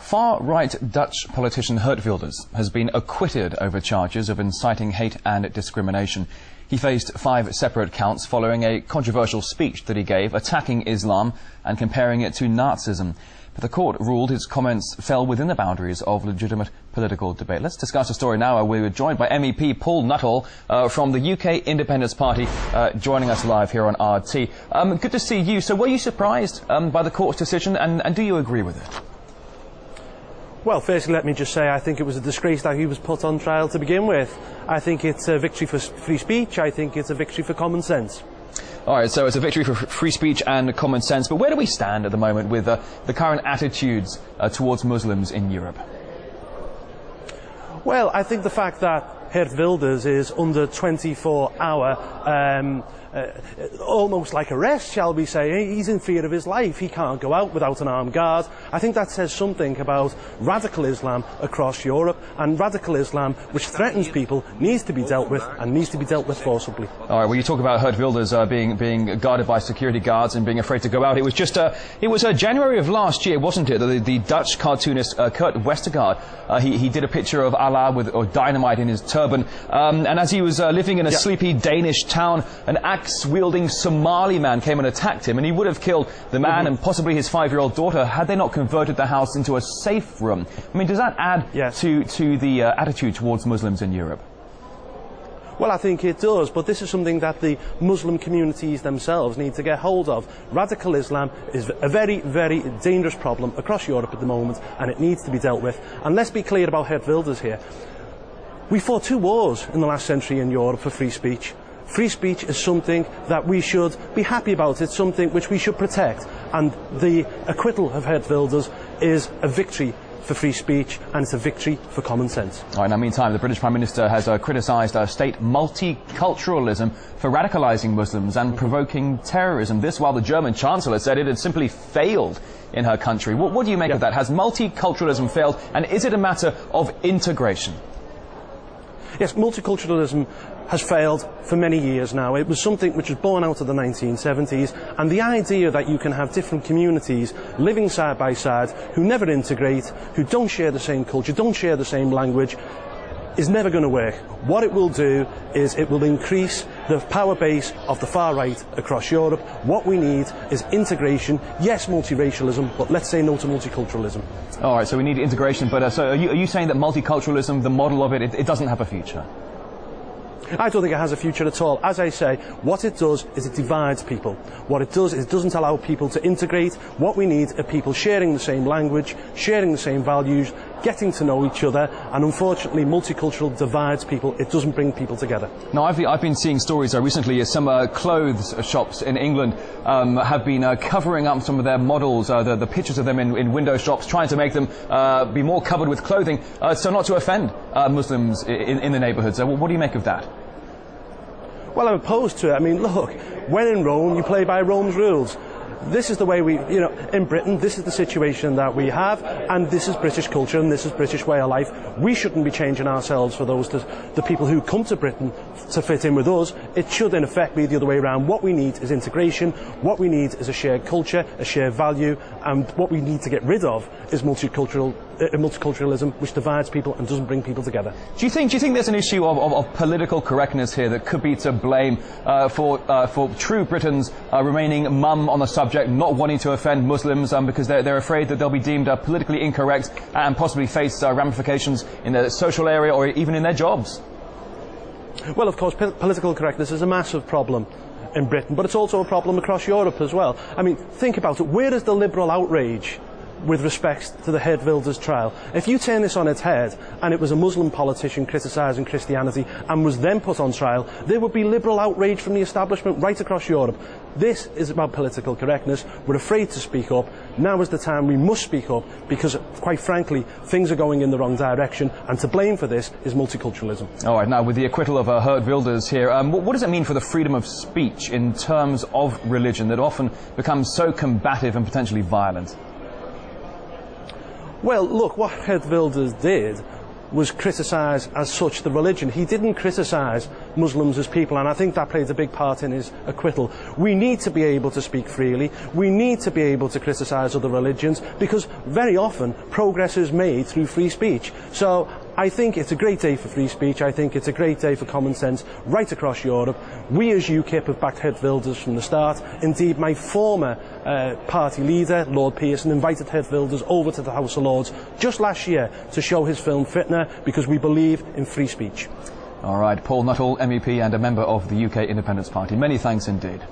Far-right Dutch politician Geert Wilders has been acquitted over charges of inciting hate and discrimination. He faced 5 separate counts following a controversial speech that he gave attacking Islam and comparing it to Nazism. But the court ruled his comments fell within the boundaries of legitimate political debate. Let's discuss the story now. We were joined by MEP Paul Nuttall from the UK Independence Party, joining us live here on RT. Good to see you. So were you surprised by the court's decision, and do you agree with it? Well, firstly, let me just say I think it was a disgrace that he was put on trial to begin with. I think it's a victory for free speech. I think it's a victory for common sense. All right, so it's a victory for free speech and common sense. But where do we stand at the moment with the current attitudes towards Muslims in Europe? Well, I think the fact that Geert Wilders is under 24-hour almost like arrest, shall we say. He's in fear of his life. He can't go out without an armed guard. I think that says something about radical Islam across Europe, and radical Islam, which threatens people, needs to be dealt with, and needs to be dealt with forcibly. All right, well, you talk about Geert Wilders being guarded by security guards and being afraid to go out. It was just January of last year, wasn't it? The Dutch cartoonist Kurt Westergaard, he did a picture of Allah with dynamite in his turban, and as he was living in a sleepy Danish town, an axe-wielding Somali man came and attacked him, and he would have killed the man and possibly his 5-year-old daughter had they not converted the house into a safe room. I mean, does that add to the attitude towards Muslims in Europe? Well, I think it does, but this is something that the Muslim communities themselves need to get hold of. Radical Islam is a very, very dangerous problem across Europe at the moment, and it needs to be dealt with. And let's be clear about Geert Wilders here. We fought 2 wars in the last century in Europe for free speech. Free speech is something that we should be happy about. It's something which we should protect. And the acquittal of Geert Wilders is a victory for free speech, and it's a victory for common sense. All right, in the meantime, the British Prime Minister has criticised state multiculturalism for radicalising Muslims and provoking terrorism. This while the German Chancellor said it had simply failed in her country. What do you make of that? Has multiculturalism failed, and is it a matter of integration? Yes, multiculturalism has failed for many years now. It was something which was born out of the 1970s, and the idea that you can have different communities living side by side who never integrate, who don't share the same culture, don't share the same language, is never going to work. What it will do is it will increase the power base of the far right across Europe. What we need is integration, yes, multiracialism, but let's say no to multiculturalism. All right, so we need integration, but so are you saying that multiculturalism, the model of it doesn't have a future? I don't think it has a future at all. As I say, what it does is it divides people. What it does is it doesn't allow people to integrate. What we need are people sharing the same language, sharing the same values, getting to know each other, and unfortunately multicultural divides people. It doesn't bring people together. Now, I've been seeing stories recently. Some clothes shops in England have been covering up some of their models, the pictures of them in window shops, trying to make them be more covered with clothing, so not to offend Muslims in the neighbourhoods. What do you make of that? Well, I'm opposed to it. I mean, look, when in Rome, you play by Rome's rules. This is the way we, in Britain, this is the situation that we have, and this is British culture, and this is British way of life. We shouldn't be changing ourselves for the people who come to Britain to fit in with us. It should, in effect, be the other way around. What we need is integration. What we need is a shared culture, a shared value, and what we need to get rid of is multiculturalism, which divides people and doesn't bring people together. Do you think there's an issue of political correctness here that could be to blame for true Britons remaining mum on the subject, not wanting to offend Muslims because they're afraid that they'll be deemed politically incorrect and possibly face ramifications in their social area or even in their jobs? Well, of course, political correctness is a massive problem in Britain, but it's also a problem across Europe as well. I mean, think about it. Where is the liberal outrage with respect to the Geert Wilders trial? If you turn this on its head and it was a Muslim politician criticising Christianity and was then put on trial, there would be liberal outrage from the establishment right across Europe. This is about political correctness. We're afraid to speak up. Now is the time we must speak up because, quite frankly, things are going in the wrong direction, and to blame for this is multiculturalism. All right, now with the acquittal of Geert Wilders here, what does it mean for the freedom of speech in terms of religion that often becomes so combative and potentially violent? Well, look, what Geert Wilders did was criticise as such the religion. He didn't criticise Muslims as people, and I think that played a big part in his acquittal. We need to be able to speak freely. We need to be able to criticise other religions, because very often progress is made through free speech. So I think it's a great day for free speech. I think it's a great day for common sense right across Europe. We as UKIP have backed Geert Wilders from the start. Indeed, my former party leader, Lord Pearson, invited Geert Wilders over to the House of Lords just last year to show his film Fitna, because we believe in free speech. All right, Paul Nuttall, MEP and a member of the UK Independence Party. Many thanks indeed.